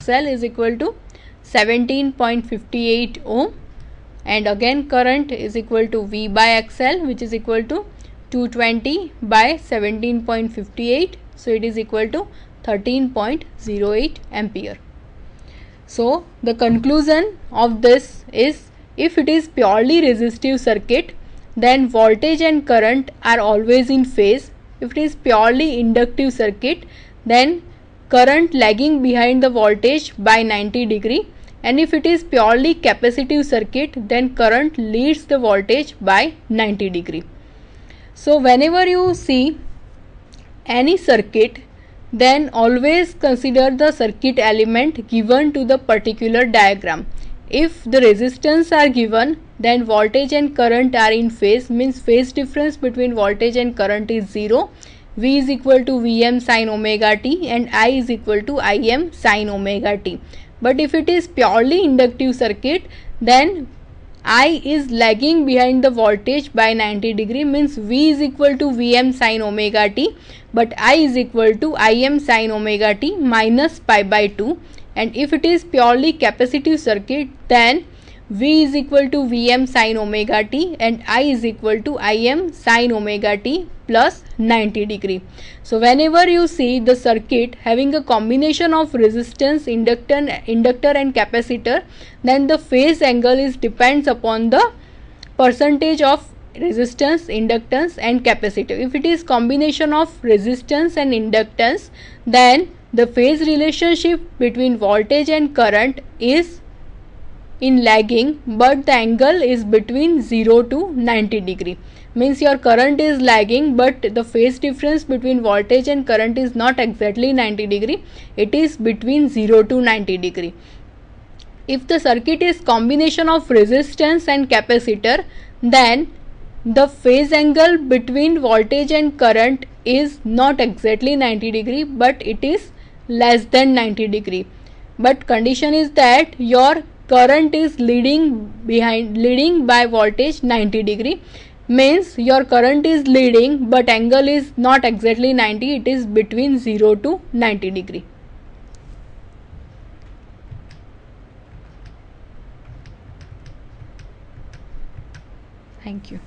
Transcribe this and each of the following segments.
XL is equal to 17.58 ohm, and again current is equal to V by XL, which is equal to 220 by 17.58, so it is equal to 13.08 ampere. So the conclusion of this is, if it is purely resistive circuit, then voltage and current are always in phase. If it is purely inductive circuit, then current lagging behind the voltage by 90 degree, and if it is purely capacitive circuit, then current leads the voltage by 90 degree. So whenever you see any circuit, then always consider the circuit element given to the particular diagram. If the resistance are given, then voltage and current are in phase, means phase difference between voltage and current is 0. V is equal to Vm sin omega t and I is equal to Im sin omega t. But if it is purely inductive circuit, then I is lagging behind the voltage by 90 degree, means V is equal to Vm sin omega t, but I is equal to Im sin omega t minus pi by 2. And if it is purely capacitive circuit, then V is equal to Vm sin omega t and I is equal to Im sin omega t plus 90 degree. So whenever you see the circuit having a combination of resistance, inductor and capacitor, then the phase angle is depends upon the percentage of resistance, inductance and capacitor. If it is combination of resistance and inductance, then the phase relationship between voltage and current is in lagging, but the angle is between 0 to 90 degree. Means your current is lagging, but the phase difference between voltage and current is not exactly 90 degree, it is between 0 to 90 degree. If the circuit is combination of resistance and capacitor, then the phase angle between voltage and current is not exactly 90 degree, but it is less than 90 degree. But condition is that your current is leading by voltage 90 degree, means your current is leading but angle is not exactly 90, it is between 0 to 90 degree. Thank you.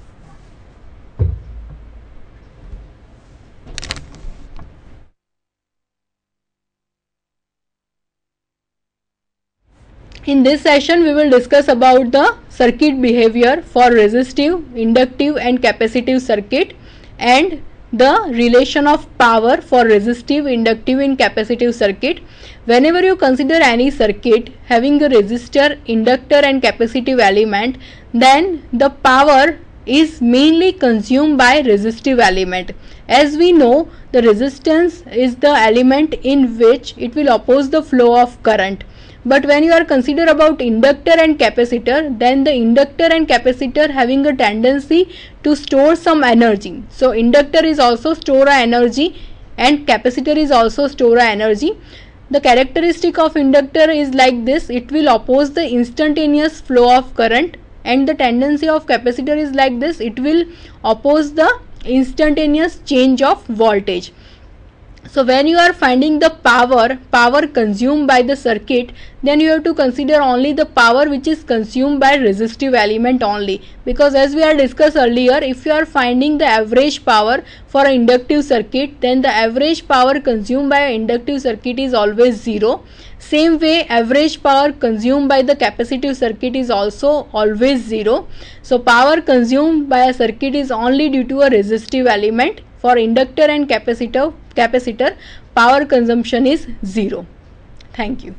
In this session, we will discuss about the circuit behavior for resistive, inductive and capacitive circuit, and the relation of power for resistive, inductive and capacitive circuit. Whenever you consider any circuit having a resistor, inductor and capacitive element, then the power is mainly consumed by resistive element. As we know, the resistance is the element in which it will oppose the flow of current. But when you are consider about inductor and capacitor, then the inductor and capacitor having a tendency to store some energy. So inductor is also store a energy and capacitor is also store a energy. The characteristic of inductor is like this: it will oppose the instantaneous flow of current, and the tendency of capacitor is like this: it will oppose the instantaneous change of voltage. So when you are finding the power consumed by the circuit, then you have to consider only the power which is consumed by resistive element only, because as we are discussed earlier, if you are finding the average power for an inductive circuit, then the average power consumed by an inductive circuit is always 0. Same way, average power consumed by the capacitive circuit is also always 0. So power consumed by a circuit is only due to a resistive element. For inductor and capacitor, power consumption is 0. Thank you.